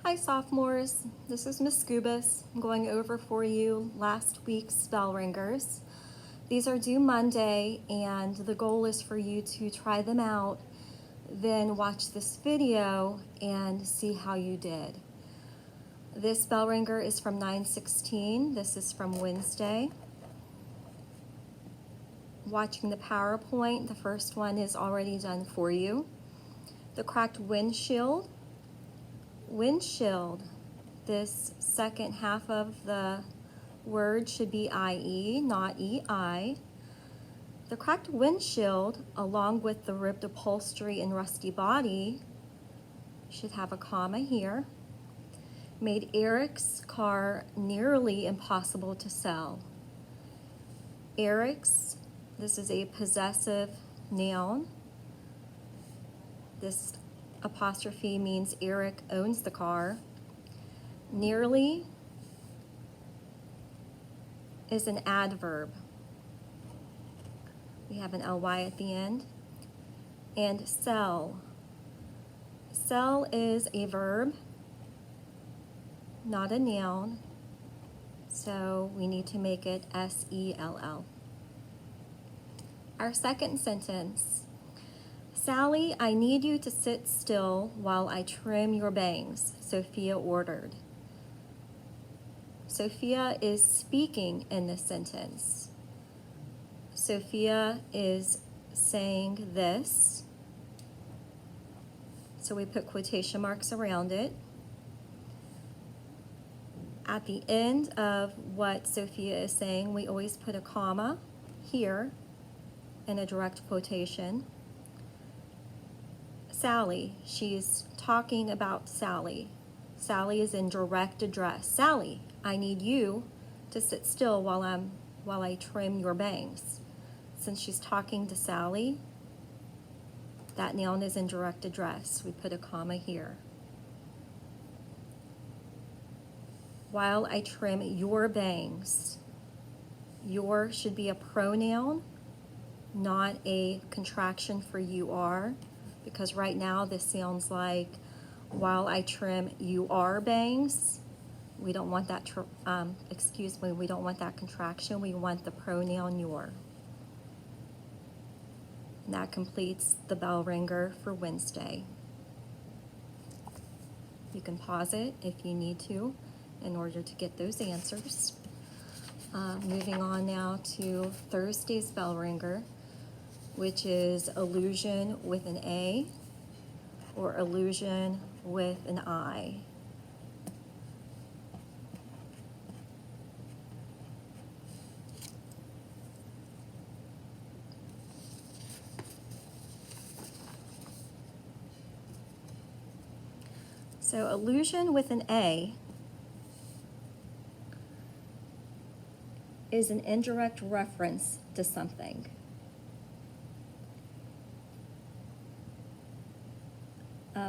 Hi sophomores, this is Miss Scubas. I'm going over for you last week's Bellringers. These are due Monday and the goal is for you to try them out, then watch this video and see how you did. This Bellringer is from 9/16, this is from Wednesday. Watching the PowerPoint, the first one is already done for you. The cracked windshield. Windshield. This second half of the word should be IE, not EI. The cracked windshield, along with the ripped upholstery and rusty body, should have a comma here, made Eric's car nearly impossible to sell. Eric's, this is a possessive noun. This apostrophe means Eric owns the car. Nearly is an adverb. We have an ly at the end. And sell. Sell is a verb, not a noun, so we need to make it SELL. Our second sentence. Sally, I need you to sit still while I trim your bangs, Sophia ordered. Sophia is speaking in this sentence. Sophia is saying this. So we put quotation marks around it. At the end of what Sophia is saying, we always put a comma here in a direct quotation. Sally, she's talking about Sally. Sally is in direct address. Sally, I need you to sit still while I trim your bangs. Since she's talking to Sally, that noun is in direct address. We put a comma here. While I trim your bangs. Your should be a pronoun, not a contraction for you are, because right now this sounds like while I trim your bangs. We don't want that, we don't want that contraction. We want the pronoun your. And that completes the Bellringer for Wednesday. You can pause it if you need to in order to get those answers. Moving on now to Thursday's Bellringer, which is illusion with an A or illusion with an I. So illusion with an A is an indirect reference to something.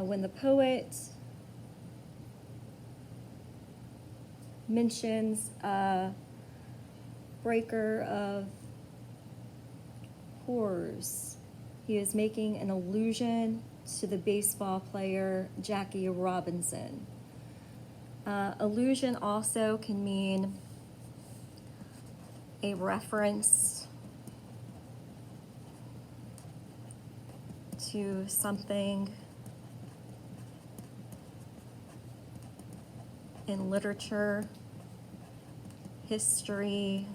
When the poet mentions a breaker of horrors, he is making an allusion to the baseball player Jackie Robinson. Allusion also can mean a reference to something in literature, history,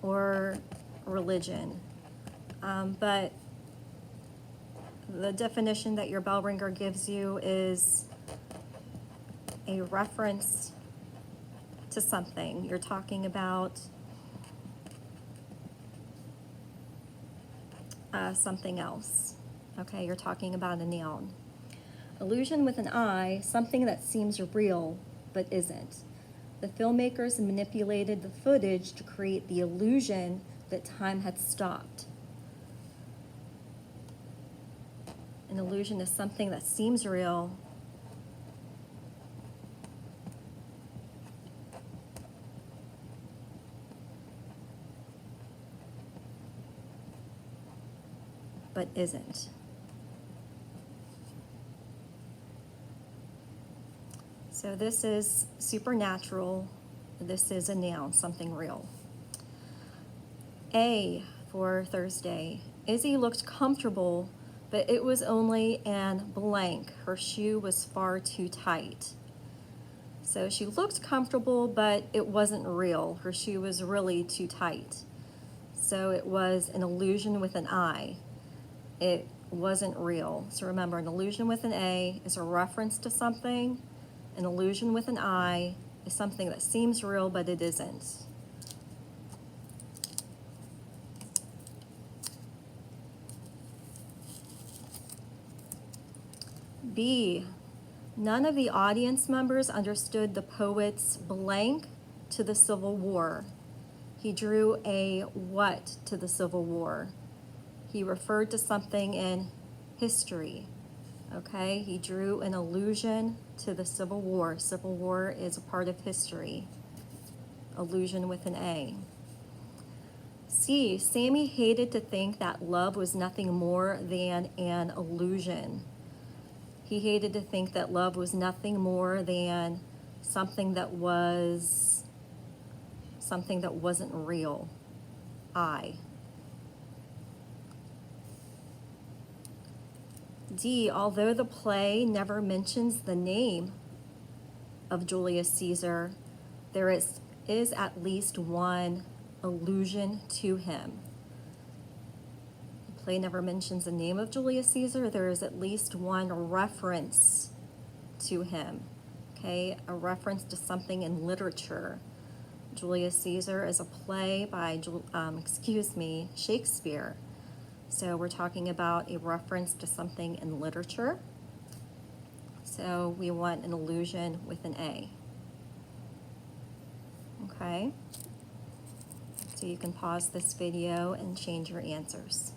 or religion. But the definition that your Bellringer gives you is a reference to something. You're talking about something else. Okay, you're talking about a noun. Illusion with an I, something that seems real but isn't. The filmmakers manipulated the footage to create the illusion that time had stopped. An illusion is something that seems real but isn't. So this is supernatural. This is a noun, something real. A for Thursday. Izzy looked comfortable, but it was only an blank. Her shoe was far too tight. So she looked comfortable, but it wasn't real. Her shoe was really too tight. So it was an illusion with an I. It wasn't real. So remember, an illusion with an A is a reference to something. An illusion with an I is something that seems real, but it isn't. B, none of the audience members understood the poet's blank to the Civil War. He drew a what to the Civil War? He referred to something in history. Okay, he drew an allusion to the Civil War. Civil War is a part of history. Allusion with an A. C, Sammy hated to think that love was nothing more than an illusion. He hated to think that love was nothing more than something that wasn't real. I. D, although the play never mentions the name of Julius Caesar, there is at least one allusion to him. The play never mentions the name of Julius Caesar. There is at least one reference to him. Okay, a reference to something in literature. Julius Caesar is a play by, Shakespeare. So we're talking about a reference to something in literature. So we want an allusion with an A. Okay? So you can pause this video and change your answers.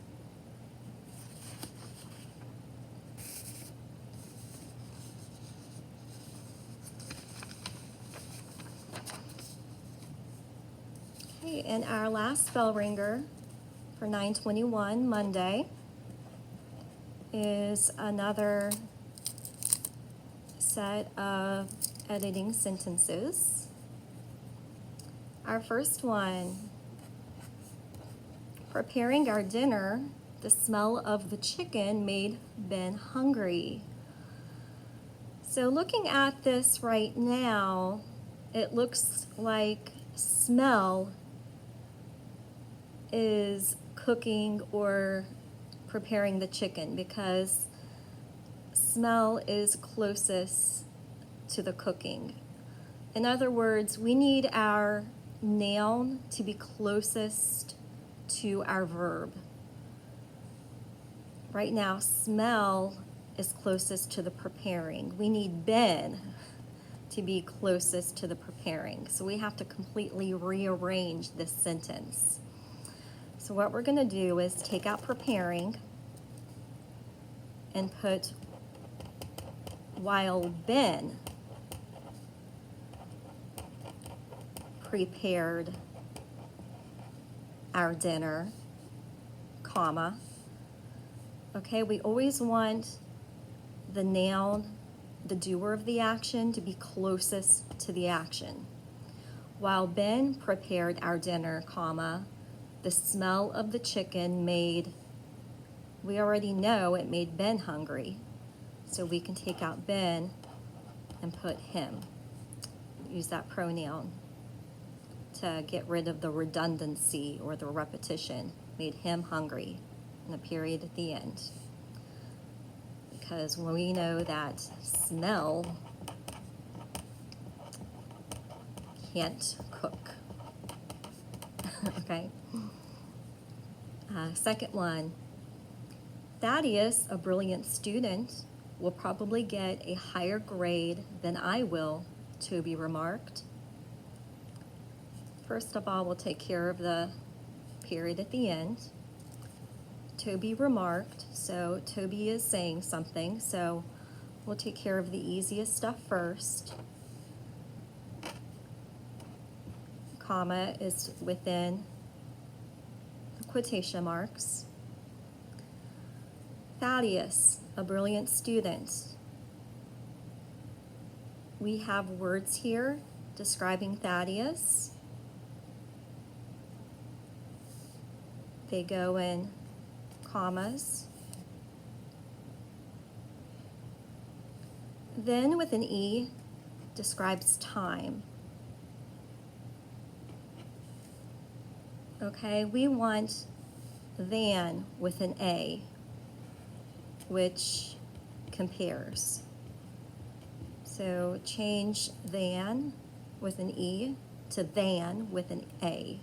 Okay, and our last bell ringer for 9/21 Monday is another set of editing sentences. Our first one, preparing our dinner, the smell of the chicken made Ben hungry. So looking at this right now, it looks like smell is cooking or preparing the chicken, because smell is closest to the cooking. In other words, we need our noun to be closest to our verb. Right now, smell is closest to the preparing. We need Ben to be closest to the preparing. So we have to completely rearrange this sentence. So what we're going to do is take out preparing and put while Ben prepared our dinner, comma. Okay, we always want the noun, the doer of the action, to be closest to the action. While Ben prepared our dinner, comma, the smell of the chicken made, we already know it made Ben hungry, so we can take out Ben and put him. Use that pronoun to get rid of the redundancy or the repetition. Made him hungry, and a period at the end. Because when we know that smell can't cook. Okay. Second one, Thaddeus, a brilliant student, will probably get a higher grade than I will, Toby remarked. First of all, we'll take care of the period at the end. Toby remarked, so Toby is saying something, so we'll take care of the easiest stuff first. Comma is within the quotation marks. Thaddeus, a brilliant student. we have words here describing Thaddeus. They go in commas. Then with an E describes time. Okay, we want than with an A, which compares. So change than with an E to than with an A.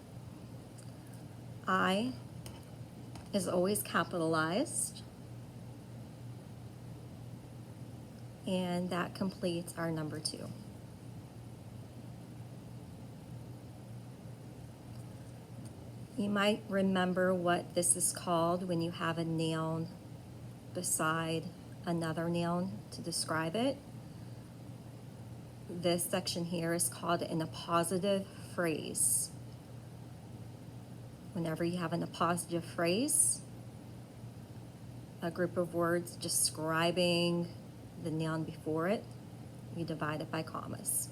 I is always capitalized. And that completes our number 2. You might remember what this is called when you have a noun beside another noun to describe it. This section here is called an appositive phrase. Whenever you have an appositive phrase, a group of words describing the noun before it, you divide it by commas.